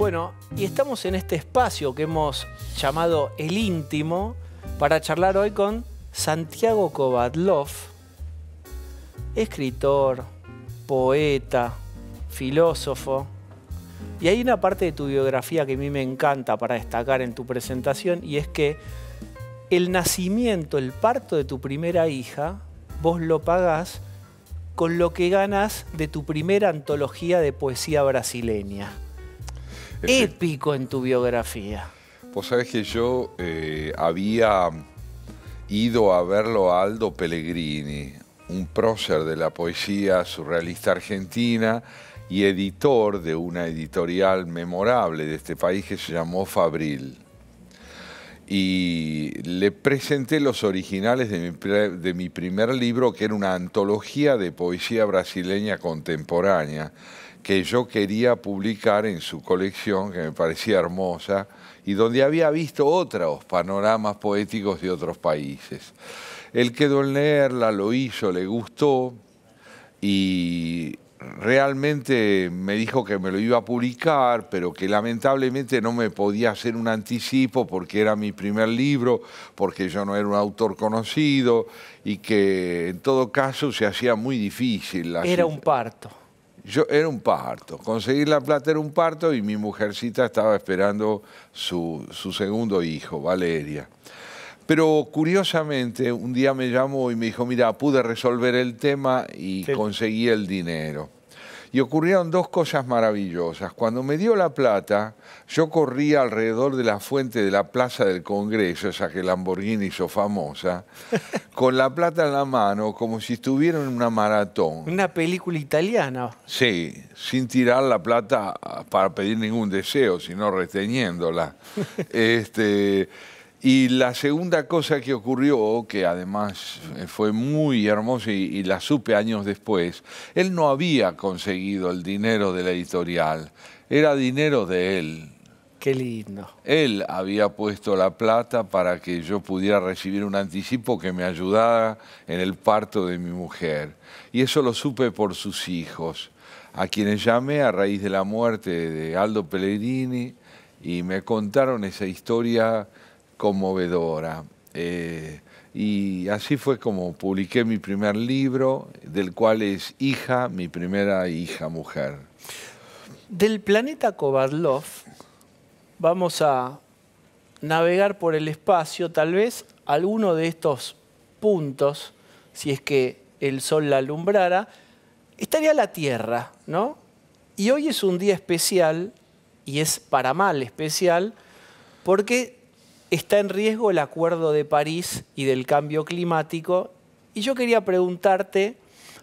Bueno, y estamos en este espacio que hemos llamado El Íntimo para charlar hoy con Santiago Kovadlov, escritor, poeta, filósofo. Y hay una parte de tu biografía que a mí me encanta para destacar en tu presentación, y es que el nacimiento, el parto de tu primera hija, vos lo pagás con lo que ganas de tu primera antología de poesía brasileña. Épico en tu biografía. Vos sabés que yo había ido a verlo a Aldo Pellegrini, un prócer de la poesía surrealista argentina y editor de una editorial memorable de este país que se llamó Fabril. Y le presenté los originales de mi primer libro, que era una antología de poesía brasileña contemporánea, que yo quería publicar en su colección, que me parecía hermosa, y donde había visto otros panoramas poéticos de otros países. Él quedó en leerla, lo hizo, le gustó, y realmente me dijo que me lo iba a publicar, pero que lamentablemente no me podía hacer un anticipo porque era mi primer libro, porque yo no era un autor conocido, y que en todo caso se hacía muy difícil. Era un parto. Era un parto. Conseguir la plata era un parto, y mi mujercita estaba esperando su segundo hijo, Valeria. Pero curiosamente, un día me llamó y me dijo, mira, pude resolver el tema y conseguí el dinero. Y ocurrieron dos cosas maravillosas. Cuando me dio la plata, yo corría alrededor de la fuente de la Plaza del Congreso, esa que Lamborghini hizo famosa, con la plata en la mano, como si estuviera en una maratón. Una película italiana. Sí, sin tirar la plata para pedir ningún deseo, sino reteniéndola. Y la segunda cosa que ocurrió, que además fue muy hermosa y la supe años después, él no había conseguido el dinero de la editorial, era dinero de él. Qué lindo. Él había puesto la plata para que yo pudiera recibir un anticipo que me ayudara en el parto de mi mujer. Y eso lo supe por sus hijos, a quienes llamé a raíz de la muerte de Aldo Pellegrini, y me contaron esa historia conmovedora. Y así fue como publiqué mi primer libro, del cual es Hija, mi primera hija mujer. Del planeta Kovadlov vamos a navegar por el espacio, tal vez alguno de estos puntos, si es que el sol la alumbrara, estaría la Tierra, ¿no? Y hoy es un día especial, y es para mal especial, porque está en riesgo el Acuerdo de París y del cambio climático. Y yo quería preguntarte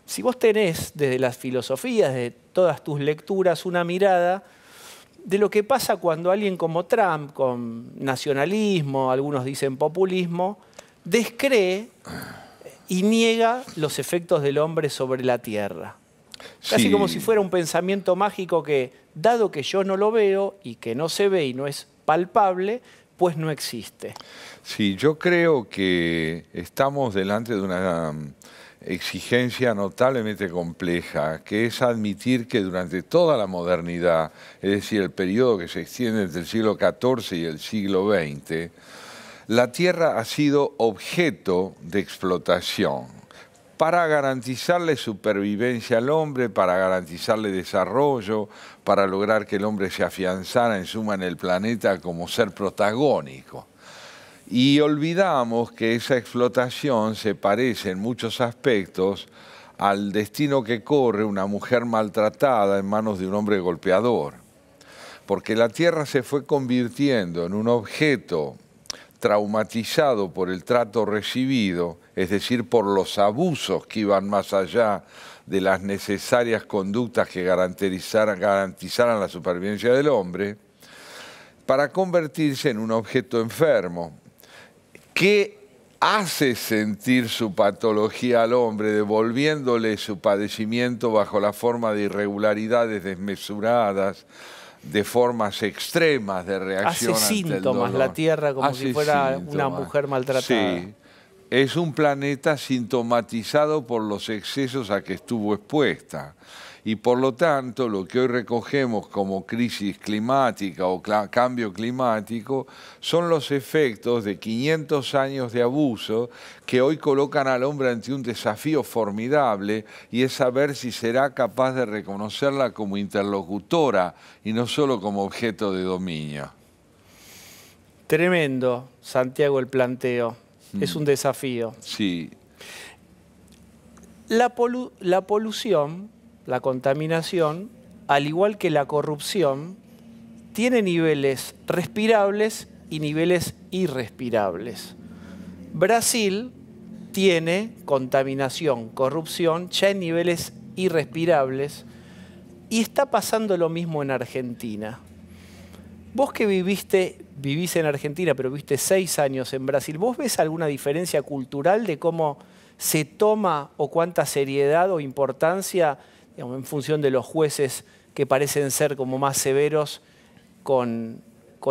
si vos tenés, desde las filosofías, de todas tus lecturas, una mirada de lo que pasa cuando alguien como Trump, con nacionalismo, algunos dicen populismo, descree y niega los efectos del hombre sobre la Tierra. Casi como si fuera un pensamiento mágico que, dado que yo no lo veo y que no se ve y no es palpable, pues no existe. Sí, yo creo que estamos delante de una exigencia notablemente compleja, que es admitir que durante toda la modernidad, es decir, el periodo que se extiende entre el siglo XIV y el siglo XX, la Tierra ha sido objeto de explotación para garantizarle supervivencia al hombre, para garantizarle desarrollo, para lograr que el hombre se afianzara en suma en el planeta como ser protagónico. Y olvidamos que esa explotación se parece en muchos aspectos al destino que corre una mujer maltratada en manos de un hombre golpeador. Porque la Tierra se fue convirtiendo en un objeto traumatizado por el trato recibido, es decir, por los abusos que iban más allá de las necesarias conductas que garantizaran la supervivencia del hombre, para convertirse en un objeto enfermo, que hace sentir su patología al hombre, devolviéndole su padecimiento bajo la forma de irregularidades desmesuradas, de formas extremas de reacción hace ante el síntomas dolor. la Tierra como si fuera una mujer maltratada. Sí, es un planeta sintomatizado por los excesos a que estuvo expuesta. Y por lo tanto, lo que hoy recogemos como crisis climática o cambio climático son los efectos de 500 años de abuso que hoy colocan al hombre ante un desafío formidable, y es saber si será capaz de reconocerla como interlocutora y no solo como objeto de dominio. Tremendo, Santiago, el planteo. Es un desafío. Sí. La polución, la contaminación, al igual que la corrupción, tiene niveles respirables y niveles irrespirables. Brasil tiene contaminación, corrupción, ya en niveles irrespirables, y está pasando lo mismo en Argentina. Vos que vivís en Argentina, pero viviste 6 años en Brasil, ¿vos ves alguna diferencia cultural de cómo se toma o cuánta seriedad o importancia, digamos, en función de los jueces que parecen ser como más severos con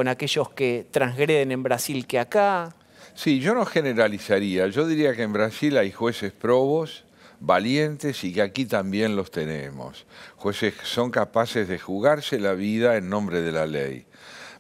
aquellos que transgreden en Brasil que acá? Sí, yo no generalizaría. Yo diría que en Brasil hay jueces probos, valientes, y que aquí también los tenemos. Jueces que son capaces de jugarse la vida en nombre de la ley.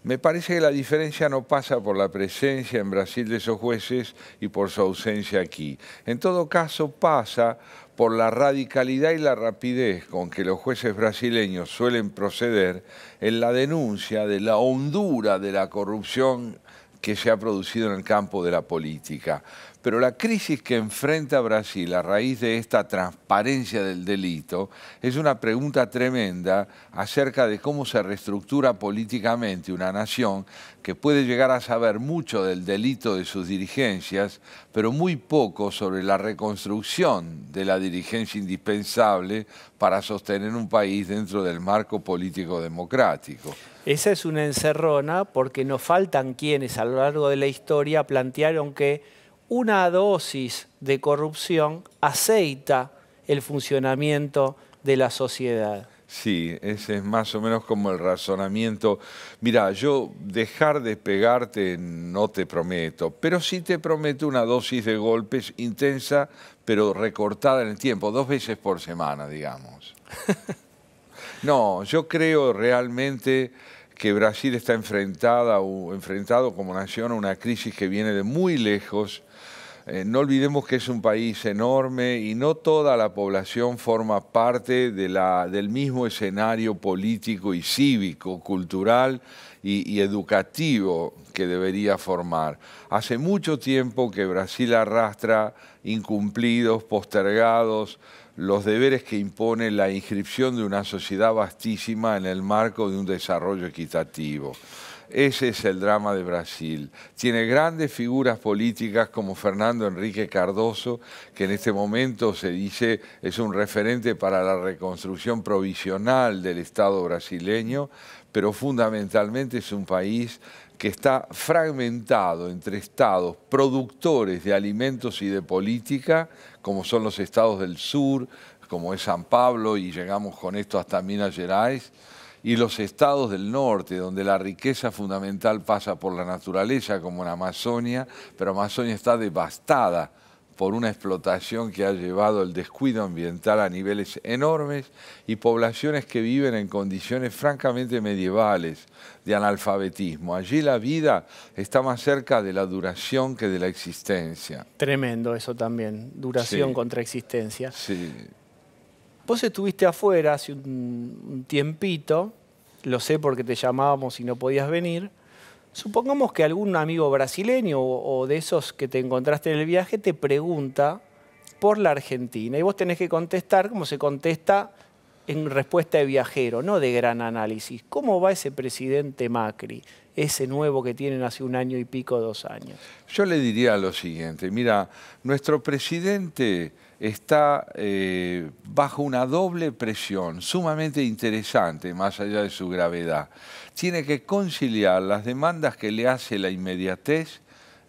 Me parece que la diferencia no pasa por la presencia en Brasil de esos jueces y por su ausencia aquí. En todo caso, pasa por la radicalidad y la rapidez con que los jueces brasileños suelen proceder en la denuncia de la hondura de la corrupción que se ha producido en el campo de la política. Pero la crisis que enfrenta Brasil a raíz de esta transparencia del delito es una pregunta tremenda acerca de cómo se reestructura políticamente una nación que puede llegar a saber mucho del delito de sus dirigencias, pero muy poco sobre la reconstrucción de la dirigencia indispensable para sostener un país dentro del marco político democrático. Esa es una encerrona porque nos faltan quienes a lo largo de la historia plantearon que una dosis de corrupción aceita el funcionamiento de la sociedad. Sí, ese es más o menos como el razonamiento. Mira, yo dejar de pegarte no te prometo, pero sí te prometo una dosis de golpes intensa, pero recortada en el tiempo, 2 veces por semana, digamos. No, yo creo realmente que Brasil está enfrentado como nación a una crisis que viene de muy lejos. No olvidemos que es un país enorme y no toda la población forma parte del mismo escenario político y cívico, cultural y educativo que debería formar. Hace mucho tiempo que Brasil arrastra incumplidos, postergados, los deberes que impone la inscripción de una sociedad vastísima en el marco de un desarrollo equitativo. Ese es el drama de Brasil. Tiene grandes figuras políticas como Fernando Henrique Cardoso, que en este momento se dice es un referente para la reconstrucción provisional del Estado brasileño, pero fundamentalmente es un país que está fragmentado entre estados productores de alimentos y de política, como son los estados del sur, como es San Pablo, y llegamos con esto hasta Minas Gerais, y los estados del norte, donde la riqueza fundamental pasa por la naturaleza, como en Amazonia, pero Amazonia está devastada por una explotación que ha llevado el descuido ambiental a niveles enormes y poblaciones que viven en condiciones francamente medievales de analfabetismo. Allí la vida está más cerca de la duración que de la existencia. Tremendo eso también, duración Sí. contra existencia. Sí. Vos estuviste afuera hace un tiempito, lo sé porque te llamábamos y no podías venir. Supongamos que algún amigo brasileño o de esos que te encontraste en el viaje te pregunta por la Argentina y vos tenés que contestar como se contesta en respuesta de viajero, no de gran análisis. ¿Cómo va ese presidente Macri, ese nuevo que tienen hace 1 año y pico, 2 años? Yo le diría lo siguiente, mira, nuestro presidente está bajo una doble presión sumamente interesante, más allá de su gravedad. Tiene que conciliar las demandas que le hace la inmediatez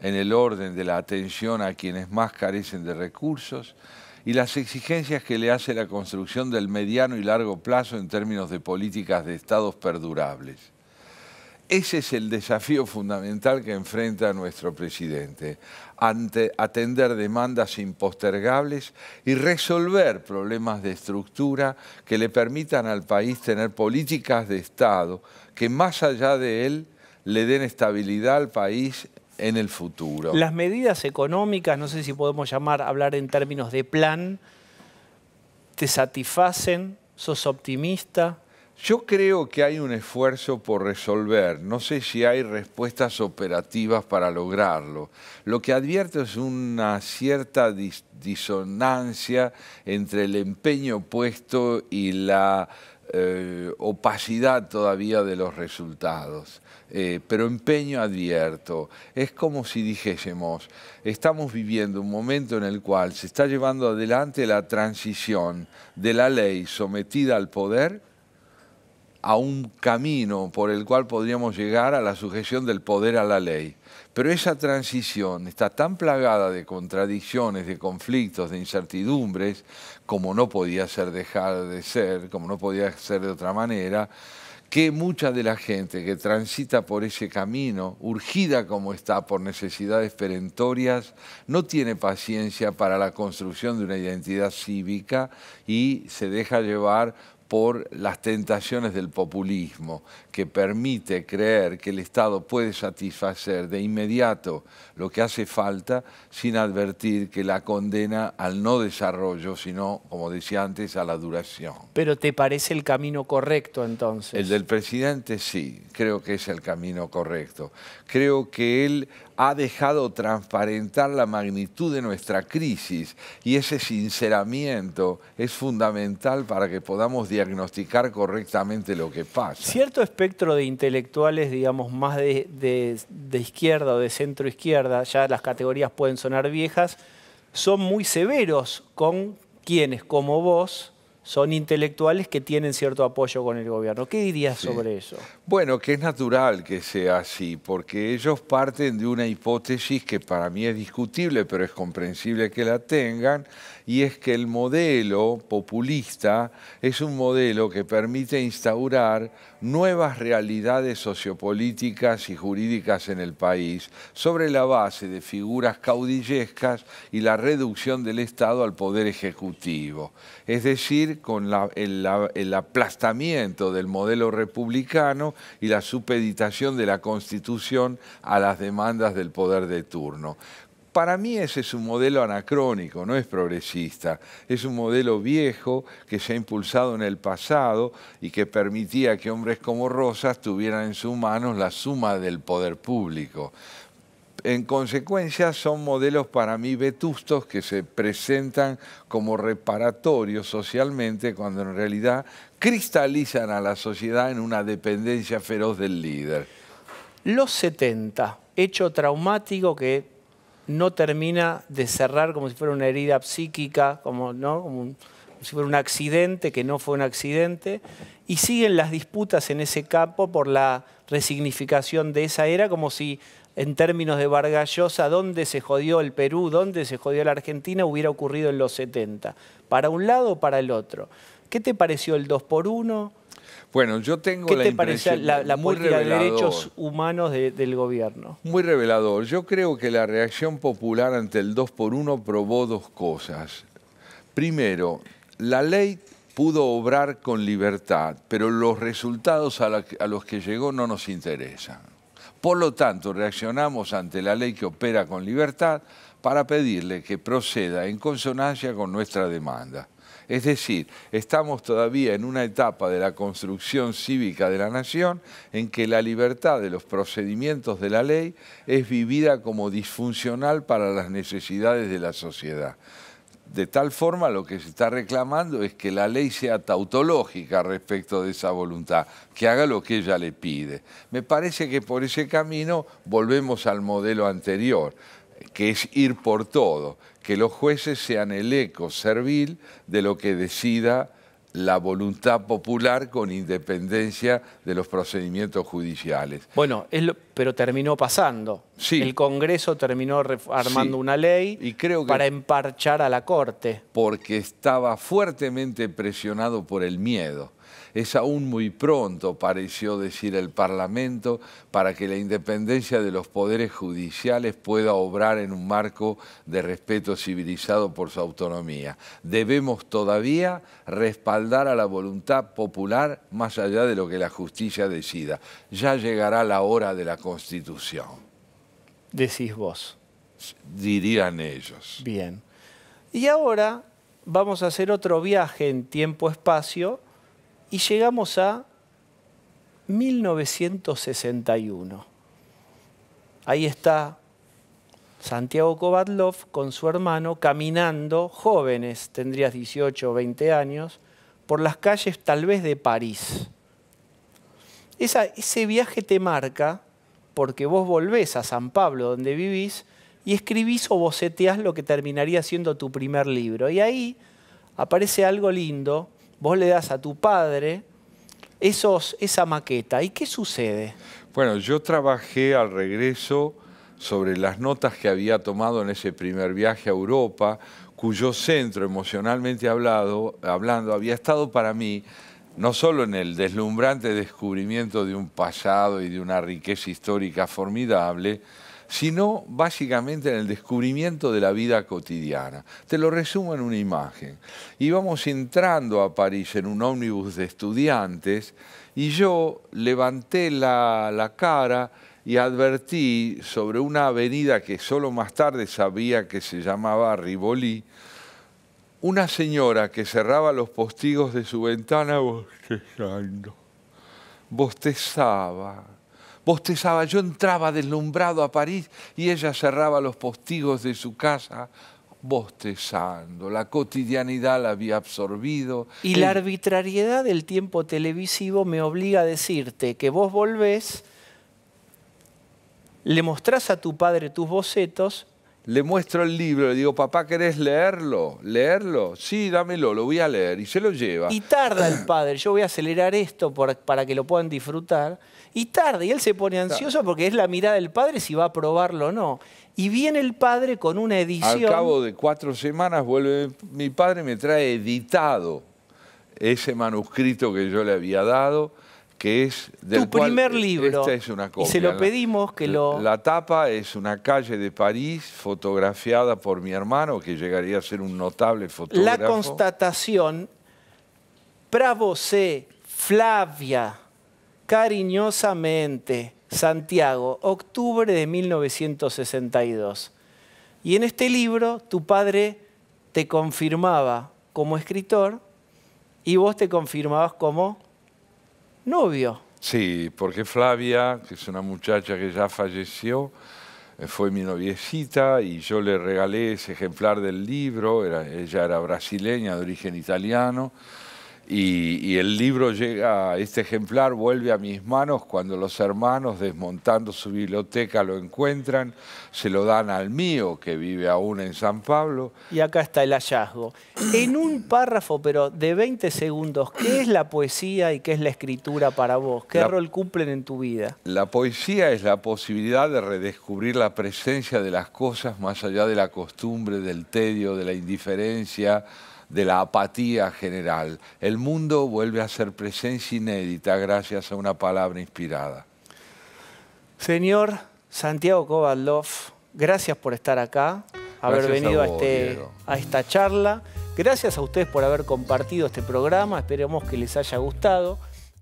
en el orden de la atención a quienes más carecen de recursos y las exigencias que le hace la construcción del mediano y largo plazo en términos de políticas de estados perdurables. Ese es el desafío fundamental que enfrenta nuestro presidente, atender demandas impostergables y resolver problemas de estructura que le permitan al país tener políticas de Estado que más allá de él le den estabilidad al país en el futuro. Las medidas económicas, no sé si podemos hablar en términos de plan, ¿te satisfacen? ¿Sos optimista? Yo creo que hay un esfuerzo por resolver. No sé si hay respuestas operativas para lograrlo. Lo que advierto es una cierta disonancia entre el empeño puesto y la opacidad todavía de los resultados. Pero empeño advierto. Es como si dijésemos, estamos viviendo un momento en el cual se está llevando adelante la transición de la ley sometida al poder a un camino por el cual podríamos llegar a la sujeción del poder a la ley. Pero esa transición está tan plagada de contradicciones, de conflictos, de incertidumbres, como no podía dejar de ser, como no podía ser de otra manera, que mucha de la gente que transita por ese camino, urgida como está por necesidades perentorias, no tiene paciencia para la construcción de una identidad cívica y se deja llevar por las tentaciones del populismo, que permite creer que el Estado puede satisfacer de inmediato lo que hace falta sin advertir que la condena al no desarrollo, sino, como decía antes, a la duración. ¿Pero te parece el camino correcto entonces? El del presidente sí, creo que es el camino correcto. Creo que él ha dejado transparentar la magnitud de nuestra crisis y ese sinceramiento es fundamental para que podamos diagnosticar correctamente lo que pasa. Cierto espectro de intelectuales, digamos, más de izquierda o de centro izquierda, ya las categorías pueden sonar viejas, son muy severos con quienes, como vos, son intelectuales que tienen cierto apoyo con el gobierno. ¿Qué dirías sobre eso? Bueno, que es natural que sea así, porque ellos parten de una hipótesis que para mí es discutible, pero es comprensible que la tengan, y es que el modelo populista es un modelo que permite instaurar nuevas realidades sociopolíticas y jurídicas en el país sobre la base de figuras caudillescas y la reducción del Estado al poder ejecutivo. Es decir, con el aplastamiento del modelo republicano y la supeditación de la Constitución a las demandas del poder de turno. Para mí ese es un modelo anacrónico, no es progresista. Es un modelo viejo que se ha impulsado en el pasado y que permitía que hombres como Rosas tuvieran en sus manos la suma del poder público. En consecuencia, son modelos para mí vetustos que se presentan como reparatorios socialmente cuando en realidad cristalizan a la sociedad en una dependencia feroz del líder. Los 70, hecho traumático que no termina de cerrar como si fuera una herida psíquica, ¿no? como si fuera un accidente que no fue un accidente, y siguen las disputas en ese campo por la resignificación de esa era, como si en términos de Vargas Llosa, dónde se jodió el Perú, dónde se jodió la Argentina, hubiera ocurrido en los 70. ¿Para un lado o para el otro? ¿Qué te pareció el 2x1? Bueno, yo tengo la impresión... ¿Qué te pareció la política de derechos humanos del gobierno? Muy revelador. Yo creo que la reacción popular ante el 2x1 probó dos cosas. Primero, la ley pudo obrar con libertad, pero los resultados a los que llegó no nos interesan. Por lo tanto, reaccionamos ante la ley que opera con libertad para pedirle que proceda en consonancia con nuestra demanda. Es decir, estamos todavía en una etapa de la construcción cívica de la nación en que la libertad de los procedimientos de la ley es vivida como disfuncional para las necesidades de la sociedad. De tal forma, lo que se está reclamando es que la ley sea tautológica respecto de esa voluntad, que haga lo que ella le pide. Me parece que por ese camino volvemos al modelo anterior, que es ir por todo, que los jueces sean el eco servil de lo que decida la voluntad popular con independencia de los procedimientos judiciales. Bueno, pero terminó pasando. Sí. El Congreso terminó armando una ley y creo que para emparchar a la Corte. Porque estaba fuertemente presionado por el miedo. Es aún muy pronto, pareció decir el Parlamento, para que la independencia de los poderes judiciales pueda obrar en un marco de respeto civilizado por su autonomía. Debemos todavía respaldar a la voluntad popular más allá de lo que la justicia decida. Ya llegará la hora de la Constitución. Decís vos. Dirían ellos. Bien. Y ahora vamos a hacer otro viaje en tiempo-espacio y llegamos a 1961. Ahí está Santiago Kovadlov con su hermano caminando, jóvenes, tendrías 18 o 20 años, por las calles tal vez de París. Ese viaje te marca porque vos volvés a San Pablo, donde vivís, y escribís o boceteás lo que terminaría siendo tu primer libro. Y ahí aparece algo lindo, vos le das a tu padre esa maqueta. ¿Y qué sucede? Bueno, yo trabajé al regreso sobre las notas que había tomado en ese primer viaje a Europa, cuyo centro, emocionalmente hablando, había estado para mí no solo en el deslumbrante descubrimiento de un pasado y de una riqueza histórica formidable, sino básicamente en el descubrimiento de la vida cotidiana. Te lo resumo en una imagen. Íbamos entrando a París en un ómnibus de estudiantes y yo levanté la cara y advertí sobre una avenida que solo más tarde sabía que se llamaba Rivoli, una señora que cerraba los postigos de su ventana bostezando. Bostezaba. Yo entraba deslumbrado a París y ella cerraba los postigos de su casa bostezando. La cotidianidad la había absorbido. Y la arbitrariedad del tiempo televisivo me obliga a decirte que vos volvés, le mostrás a tu padre tus bocetos. Le muestro el libro, le digo, papá, ¿querés leerlo? ¿Leerlo? Sí, dámelo, lo voy a leer. Y se lo lleva. Y tarda el padre, yo voy a acelerar esto para que lo puedan disfrutar. Y tarda, y él se pone ansioso porque es la mirada del padre si va a probarlo o no. Y viene el padre con una edición. Al cabo de 4 semanas vuelve mi padre, me trae editado ese manuscrito que yo le había dado, que es tu primer libro. Esta es una copia. Y se lo pedimos que lo... La tapa es una calle de París fotografiada por mi hermano, que llegaría a ser un notable fotógrafo. La constatación, Bravo C, Flavia, cariñosamente, Santiago, octubre de 1962. Y en este libro tu padre te confirmaba como escritor y vos te confirmabas como novio. Sí, porque Flavia, que es una muchacha que ya falleció, fue mi noviecita y yo le regalé ese ejemplar del libro. Ella era brasileña, de origen italiano. Y el libro llega, este ejemplar vuelve a mis manos cuando los hermanos, desmontando su biblioteca, lo encuentran, se lo dan al mío, que vive aún en San Pablo. Y acá está el hallazgo. En un párrafo, pero de 20 segundos, ¿qué es la poesía y qué es la escritura para vos? ¿Qué rol cumplen en tu vida? La poesía es la posibilidad de redescubrir la presencia de las cosas más allá de la costumbre, del tedio, de la indiferencia, de la apatía general. El mundo vuelve a ser presencia inédita gracias a una palabra inspirada. Señor Santiago Kovadlov, gracias por estar acá, haber venido a esta charla. Gracias a ustedes por haber compartido este programa, esperemos que les haya gustado.